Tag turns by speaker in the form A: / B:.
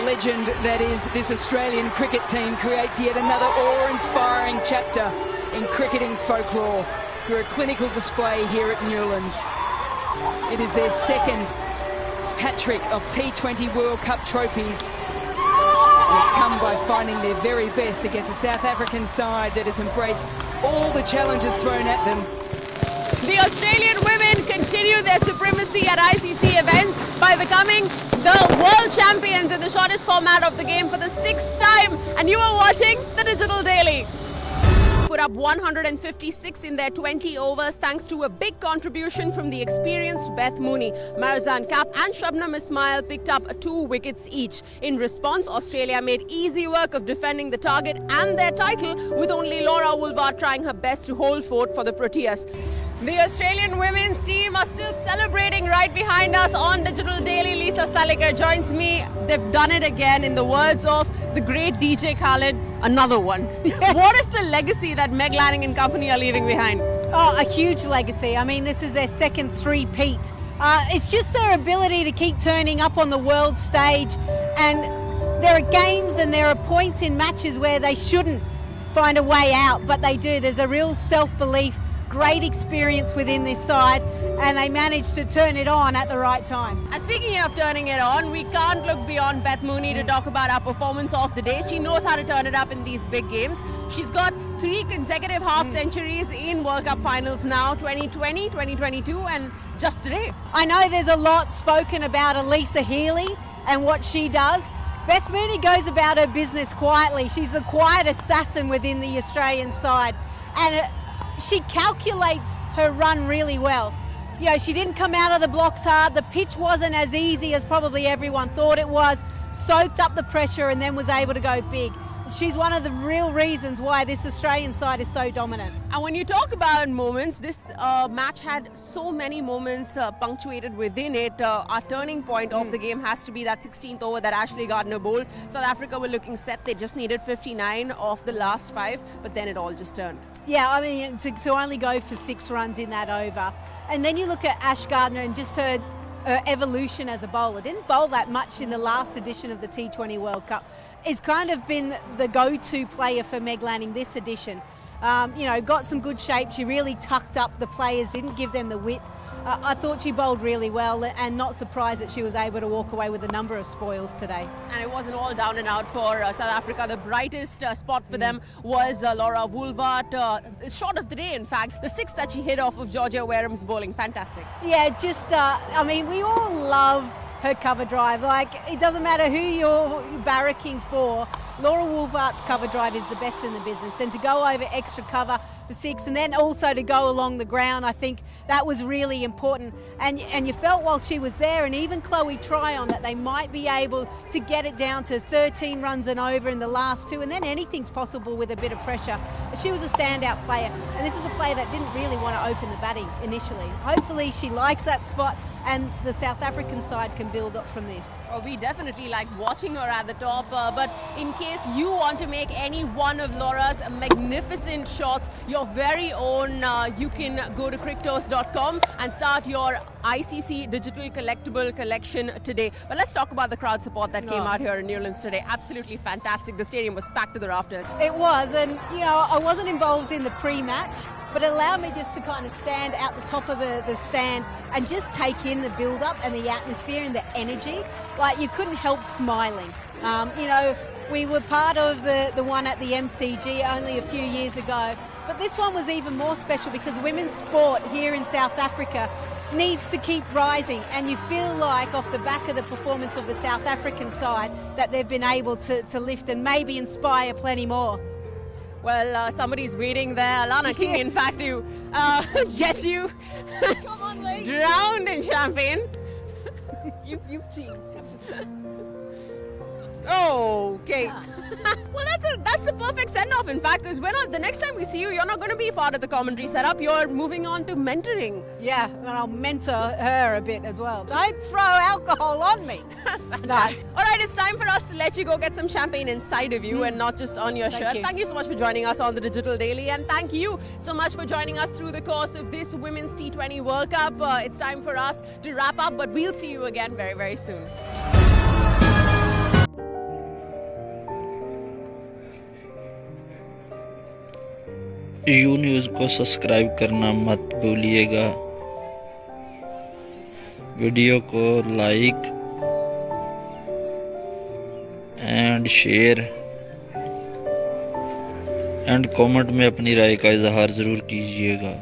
A: legend that is this Australian cricket team creates yet another awe-inspiring chapter in cricketing folklore through a clinical display here at Newlands. It is their second hat-trick of T20 World Cup trophies. And it's come by finding their very best against a South African side that has embraced all the challenges thrown at them.
B: The Australian women continue their supremacy at ICC events by becoming the world champions in the shortest format of the game for the 6th time. And you are watching the Digital Daily. Put up 156 in their 20 overs thanks to a big contribution from the experienced Beth Mooney. Marizanne Kapp and Shabnam Ismail picked up 2 wickets each. In response, Australia made easy work of defending the target and their title, with only Laura Woolvard trying her best to hold fort for the Proteas. The Australian women's team are still celebrating right behind us on Digital Daily. Lisa Saliker joins me. They've done it again, in the words of the great DJ Khaled, another one. What is the legacy that Meg Lanning and company are leaving behind?
C: Oh, a huge legacy. I mean, this is their second three-peat. It's just their ability to keep turning up on the world stage, and there are games and there are points in matches where they shouldn't find a way out, but they do. There's a real self-belief, great experience within this side, and they managed to turn it on at the right time.
B: And speaking of turning it on, we can't look beyond Beth Mooney to talk about our performance of the day. She knows how to turn it up in these big games. She's got 3 consecutive half centuries in World Cup finals now, 2020, 2022 and just today.
C: I know there's a lot spoken about Elisa Healy and what she does. Beth Mooney goes about her business quietly. She's a quiet assassin within the Australian side, and she calculates her run really well. You know, she didn't come out of the blocks hard. The pitch wasn't as easy as probably everyone thought it was. Soaked up the pressure and then was able to go big. She's one of the real reasons why this Australian side is so dominant.
B: And when you talk about moments, this match had so many moments punctuated within it. Our turning point of the game has to be that 16th over that Ashley Gardner bowled. South Africa were looking set. They just needed 59 of the last 5, but then it all just turned.
C: Yeah, I mean, to only go for 6 runs in that over. And then you look at Ash Gardner and just her evolution as a bowler. Didn't bowl that much in the last edition of the T20 World Cup. It's kind of been the go-to player for Meg Lanning this edition. You know, got some good shape. She really tucked up the players, didn't give them the width. I thought she bowled really well, and not surprised that she was able to walk away with a number of spoils today. And
B: it wasn't all down and out for South Africa. The brightest spot for them was Laura Woolvard, shot of the day, in fact. The 6th that she hit off of Georgia Wareham's bowling. Fantastic.
C: Yeah, just, I mean, we all love her cover drive. Like, it doesn't matter who you're barracking for, Laura Woolvard's cover drive is the best in the business, and to go over extra cover for 6 and then also to go along the ground, I think that was really important. And you felt while she was there, and even Chloe Tryon, that they might be able to get it down to 13 runs and over in the last 2, and then anything's possible with a bit of pressure. She was a standout player, and this is a player that didn't really want to open the batting initially. Hopefully she likes that spot, and the South African side can build up from this.
B: Well, we definitely like watching her at the top, but in case you want to make any one of Laura's magnificent shots your very own, you can go to crictos.com and start your ICC digital collectible collection today. But let's talk about the crowd support that came out here in Newlands today. Absolutely fantastic. The stadium was packed to the rafters.
C: It was, and you know, I wasn't involved in the pre-match, but it allowed me just to kind of stand out the top of the stand and just take in the build-up and the atmosphere and the energy. Like, you couldn't help smiling. You know, we were part of the one at the MCG only a few years ago, but this one was even more special because women's sport here in South Africa needs to keep rising, and you feel like off the back of the performance of the South African side that they've been able to lift and maybe inspire plenty more.
B: Well, somebody's waiting there, Alana King, in fact, to get you
C: Come on, mate.
B: drowned in champagne.
C: You've cheated.
B: Okay. Well, that's the perfect send-off, in fact, because the next time we see you, you're not going to be part of the commentary setup. You're moving on to mentoring.
C: Yeah, and I'll mentor her a bit as well. Don't throw alcohol on me. No.
B: All right, it's time for us to let you go get some champagne inside of you and not just on your shirt.
C: You.
B: Thank you so much for joining us on the Digital Daily, and thank you so much for joining us through the course of this Women's T20 World Cup. It's time for us to wrap up, but we'll see you again very, very soon.
D: You news को subscribe करना मत भूलिएगा। Video को like and share and comment में अपनी राय का इजहार ज़रूर कीजिएगा।